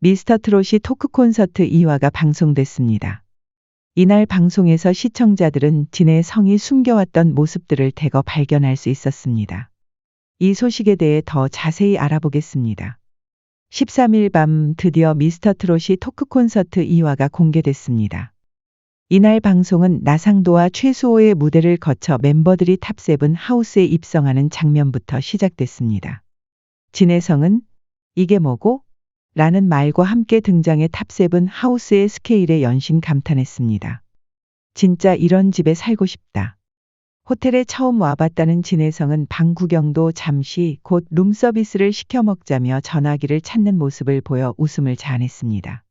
미스터 트롯이 토크 콘서트 2화가 방송됐습니다. 이날 방송에서 시청자들은 진의 성이 숨겨왔던 모습들을 대거 발견할 수 있었습니다. 이 소식에 대해 더 자세히 알아보겠습니다. 13일 밤 드디어 미스터 트롯이 토크 콘서트 2화가 공개됐습니다. 이날 방송은 나상도와 최수호의 무대를 거쳐 멤버들이 탑7 하우스에 입성하는 장면부터 시작됐습니다. 진의 성은 이게 뭐고? 라는 말과 함께 등장해 탑7 하우스의 스케일에 연신 감탄했습니다. 진짜 이런 집에 살고 싶다. 호텔에 처음 와봤다는 진혜성은 방 구경도 잠시 곧 룸서비스를 시켜 먹자며 전화기를 찾는 모습을 보여 웃음을 자아냈습니다.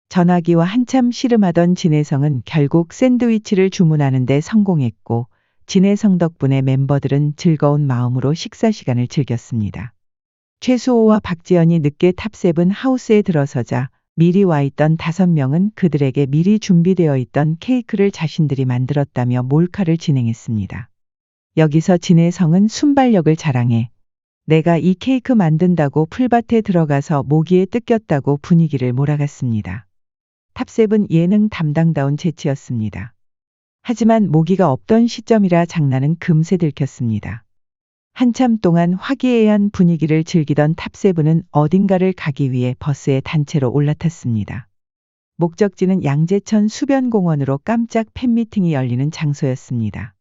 전화기와 한참 씨름하던 진혜성은 결국 샌드위치를 주문하는 데 성공했고 진혜성 덕분에 멤버들은 즐거운 마음으로 식사 시간을 즐겼습니다. 최수호와 박지연이 늦게 탑7 하우스에 들어서자 미리 와 있던 5명은 그들에게 미리 준비되어 있던 케이크를 자신들이 만들었다며 몰카를 진행했습니다. 여기서 진혜성은 순발력을 자랑해 내가 이 케이크 만든다고 풀밭에 들어가서 모기에 뜯겼다고 분위기를 몰아갔습니다. 탑7 예능 담당다운 재치였습니다. 하지만 모기가 없던 시점이라 장난은 금세 들켰습니다. 한참 동안 화기애애한 분위기를 즐기던 탑7은 어딘가를 가기 위해 버스에 단체로 올라탔습니다. 목적지는 양재천 수변공원으로 깜짝 팬미팅이 열리는 장소였습니다.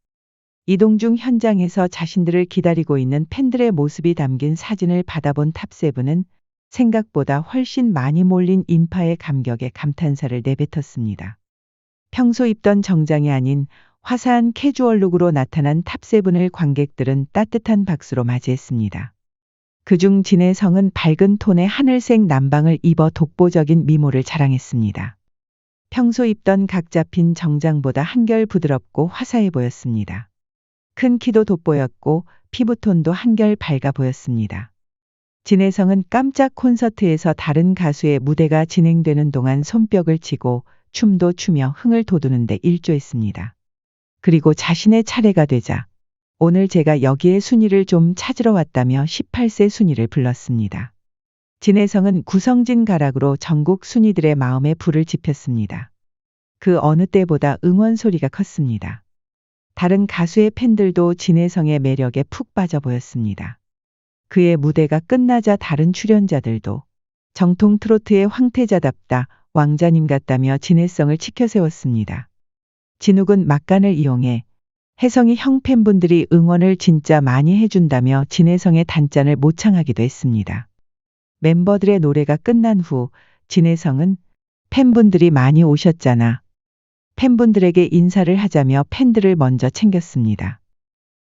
이동 중 현장에서 자신들을 기다리고 있는 팬들의 모습이 담긴 사진을 받아본 탑7은 생각보다 훨씬 많이 몰린 인파의 감격에 감탄사를 내뱉었습니다. 평소 입던 정장이 아닌 화사한 캐주얼룩으로 나타난 탑7을 관객들은 따뜻한 박수로 맞이했습니다. 그중 진혜성은 밝은 톤의 하늘색 남방을 입어 독보적인 미모를 자랑했습니다. 평소 입던 각 잡힌 정장보다 한결 부드럽고 화사해 보였습니다. 큰 키도 돋보였고 피부톤도 한결 밝아 보였습니다. 진혜성은 깜짝 콘서트에서 다른 가수의 무대가 진행되는 동안 손뼉을 치고 춤도 추며 흥을 돋우는 데 일조했습니다. 그리고 자신의 차례가 되자 오늘 제가 여기에 순위를 좀 찾으러 왔다며 18세 순위를 불렀습니다. 진혜성은 구성진 가락으로 전국 순위들의 마음에 불을 지폈습니다. 그 어느 때보다 응원 소리가 컸습니다. 다른 가수의 팬들도 진혜성의 매력에 푹 빠져 보였습니다. 그의 무대가 끝나자 다른 출연자들도 정통 트로트의 황태자답다, 왕자님 같다며 진혜성을 치켜세웠습니다. 진욱은 막간을 이용해 혜성이 형 팬분들이 응원을 진짜 많이 해준다며 진혜성의 단짠을 모창하기도 했습니다. 멤버들의 노래가 끝난 후 진혜성은 팬분들이 많이 오셨잖아. 팬분들에게 인사를 하자며 팬들을 먼저 챙겼습니다.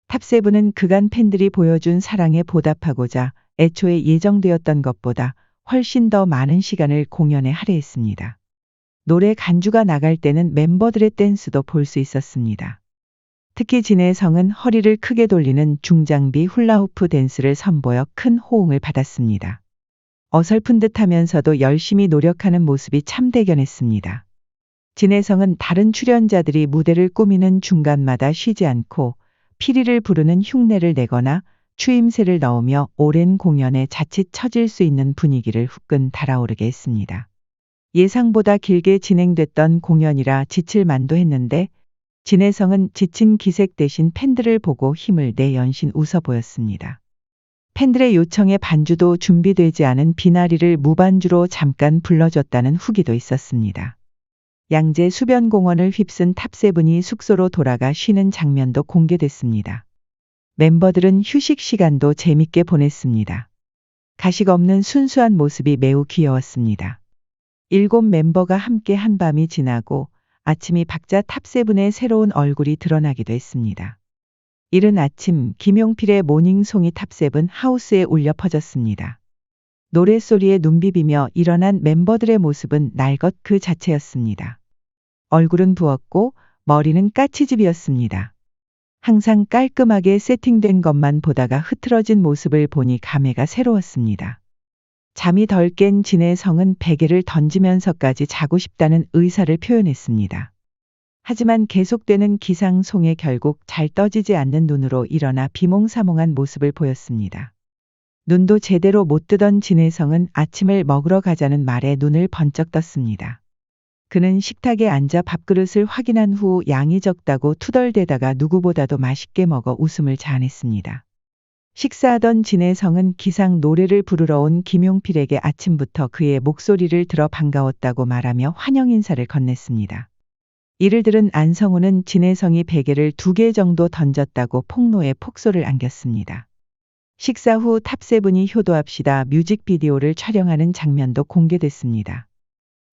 탑7은 그간 팬들이 보여준 사랑에 보답하고자 애초에 예정되었던 것보다 훨씬 더 많은 시간을 공연에 할애했습니다. 노래 간주가 나갈 때는 멤버들의 댄스도 볼 수 있었습니다. 특히 진혜성은 허리를 크게 돌리는 중장비 훌라후프 댄스를 선보여 큰 호응을 받았습니다. 어설픈 듯하면서도 열심히 노력하는 모습이 참 대견했습니다. 진혜성은 다른 출연자들이 무대를 꾸미는 중간마다 쉬지 않고 피리를 부르는 흉내를 내거나 추임새를 넣으며 오랜 공연에 자칫 처질 수 있는 분위기를 후끈 달아오르게 했습니다. 예상보다 길게 진행됐던 공연이라 지칠 만도 했는데 진혜성은 지친 기색 대신 팬들을 보고 힘을 내 연신 웃어 보였습니다. 팬들의 요청에 반주도 준비되지 않은 비나리를 무반주로 잠깐 불러줬다는 후기도 있었습니다. 양재 수변공원을 휩쓴 탑7이 숙소로 돌아가 쉬는 장면도 공개됐습니다. 멤버들은 휴식 시간도 재밌게 보냈습니다. 가식 없는 순수한 모습이 매우 귀여웠습니다. 7 멤버가 함께 한밤이 지나고 아침이 밝자 탑7의 새로운 얼굴이 드러나기도 했습니다. 이른 아침 김용필의 모닝송이 탑7 하우스에 울려 퍼졌습니다. 노랫소리에 눈 비비며 일어난 멤버들의 모습은 날 것 그 자체였습니다. 얼굴은 부었고 머리는 까치집이었습니다. 항상 깔끔하게 세팅된 것만 보다가 흐트러진 모습을 보니 감회가 새로웠습니다. 잠이 덜 깬 진혜성은 베개를 던지면서까지 자고 싶다는 의사를 표현했습니다. 하지만 계속되는 기상송에 결국 잘 떠지지 않는 눈으로 일어나 비몽사몽한 모습을 보였습니다. 눈도 제대로 못 뜨던 진혜성은 아침을 먹으러 가자는 말에 눈을 번쩍 떴습니다. 그는 식탁에 앉아 밥그릇을 확인한 후 양이 적다고 투덜대다가 누구보다도 맛있게 먹어 웃음을 자아냈습니다. 식사하던 진혜성은 기상 노래를 부르러 온 김용필에게 아침부터 그의 목소리를 들어 반가웠다고 말하며 환영 인사를 건넸습니다. 이를 들은 안성우는 진혜성이 베개를 2개 정도 던졌다고 폭로에 폭소를 안겼습니다. 식사 후 탑세븐이 효도합시다 뮤직비디오를 촬영하는 장면도 공개됐습니다.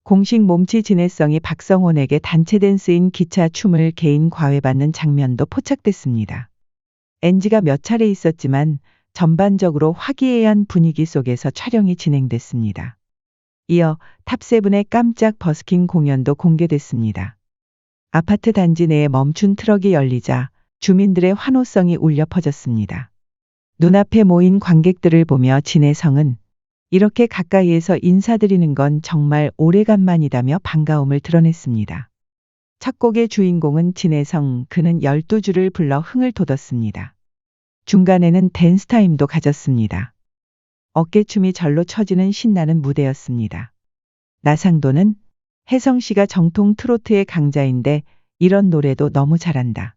공식 몸치 진혜성이 박성원에게 단체 댄스인 기차 춤을 개인 과외받는 장면도 포착됐습니다. NG가 몇 차례 있었지만 전반적으로 화기애애한 분위기 속에서 촬영이 진행됐습니다. 이어 탑세븐의 깜짝 버스킹 공연도 공개됐습니다. 아파트 단지 내에 멈춘 트럭이 열리자 주민들의 환호성이 울려 퍼졌습니다. 눈앞에 모인 관객들을 보며 진혜성은 이렇게 가까이에서 인사드리는 건 정말 오래간만이다며 반가움을 드러냈습니다. 첫 곡의 주인공은 진혜성, 그는 12줄을 불러 흥을 돋웠습니다. 중간에는 댄스 타임도 가졌습니다. 어깨춤이 절로 처지는 신나는 무대였습니다. 나상도는 혜성 씨가 정통 트로트의 강자인데 이런 노래도 너무 잘한다.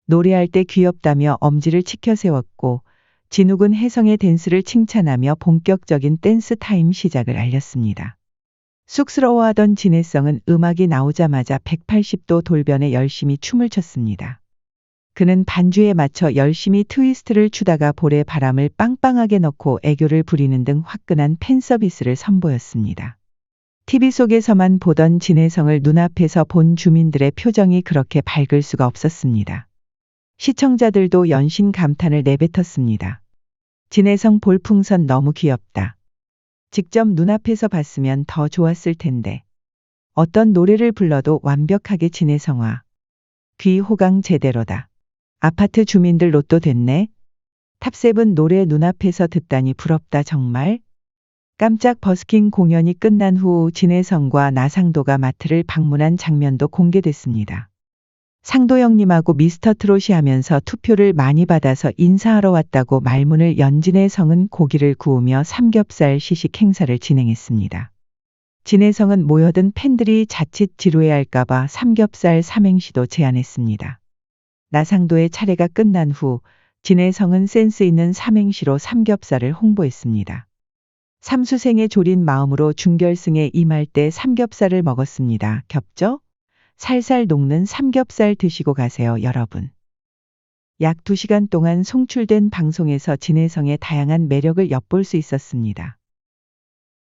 노래할 때 귀엽다며 엄지를 치켜 세웠고 진욱은 혜성의 댄스를 칭찬하며 본격적인 댄스 타임 시작을 알렸습니다. 쑥스러워하던 진혜성은 음악이 나오자마자 180도 돌변해 열심히 춤을 췄습니다. 그는 반주에 맞춰 열심히 트위스트를 추다가 볼에 바람을 빵빵하게 넣고 애교를 부리는 등 화끈한 팬 서비스를 선보였습니다. TV 속에서만 보던 진혜성을 눈앞에서 본 주민들의 표정이 그렇게 밝을 수가 없었습니다. 시청자들도 연신 감탄을 내뱉었습니다. 진혜성 볼풍선 너무 귀엽다. 직접 눈앞에서 봤으면 더 좋았을 텐데. 어떤 노래를 불러도 완벽하게 진혜성화. 귀 호강 제대로다. 아파트 주민들 로또 됐네. 탑세븐 노래 눈앞에서 듣다니 부럽다 정말. 깜짝 버스킹 공연이 끝난 후 진혜성과 나상도가 마트를 방문한 장면도 공개됐습니다. 상도형님하고 미스터 트롯이 하면서 투표를 많이 받아서 인사하러 왔다고 말문을 연 진혜성은 고기를 구우며 삼겹살 시식 행사를 진행했습니다. 진혜성은 모여든 팬들이 자칫 지루해할까봐 삼겹살 삼행시도 제안했습니다. 나상도의 차례가 끝난 후 진혜성은 센스 있는 삼행시로 삼겹살을 홍보했습니다. 삼수생의 졸인 마음으로 준결승에 임할 때 삼겹살을 먹었습니다. 겹죠? 살살 녹는 삼겹살 드시고 가세요, 여러분. 약 2시간 동안 송출된 방송에서 진혜성의 다양한 매력을 엿볼 수 있었습니다.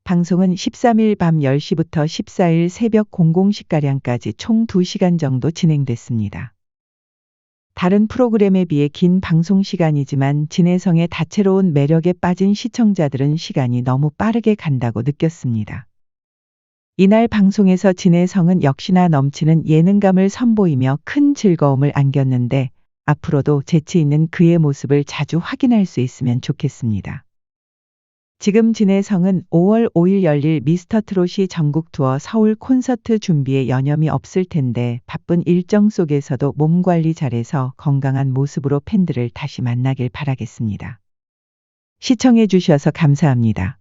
방송은 13일 밤 10시부터 14일 새벽 00시가량까지 총 2시간 정도 진행됐습니다. 다른 프로그램에 비해 긴 방송 시간이지만 진혜성의 다채로운 매력에 빠진 시청자들은 시간이 너무 빠르게 간다고 느꼈습니다. 이날 방송에서 진혜성은 역시나 넘치는 예능감을 선보이며 큰 즐거움을 안겼는데 앞으로도 재치 있는 그의 모습을 자주 확인할 수 있으면 좋겠습니다. 지금 진혜성은 5월 5일 열릴 미스터 트롯이 전국 투어 서울 콘서트 준비에 여념이 없을 텐데 바쁜 일정 속에서도 몸 관리 잘해서 건강한 모습으로 팬들을 다시 만나길 바라겠습니다. 시청해 주셔서 감사합니다.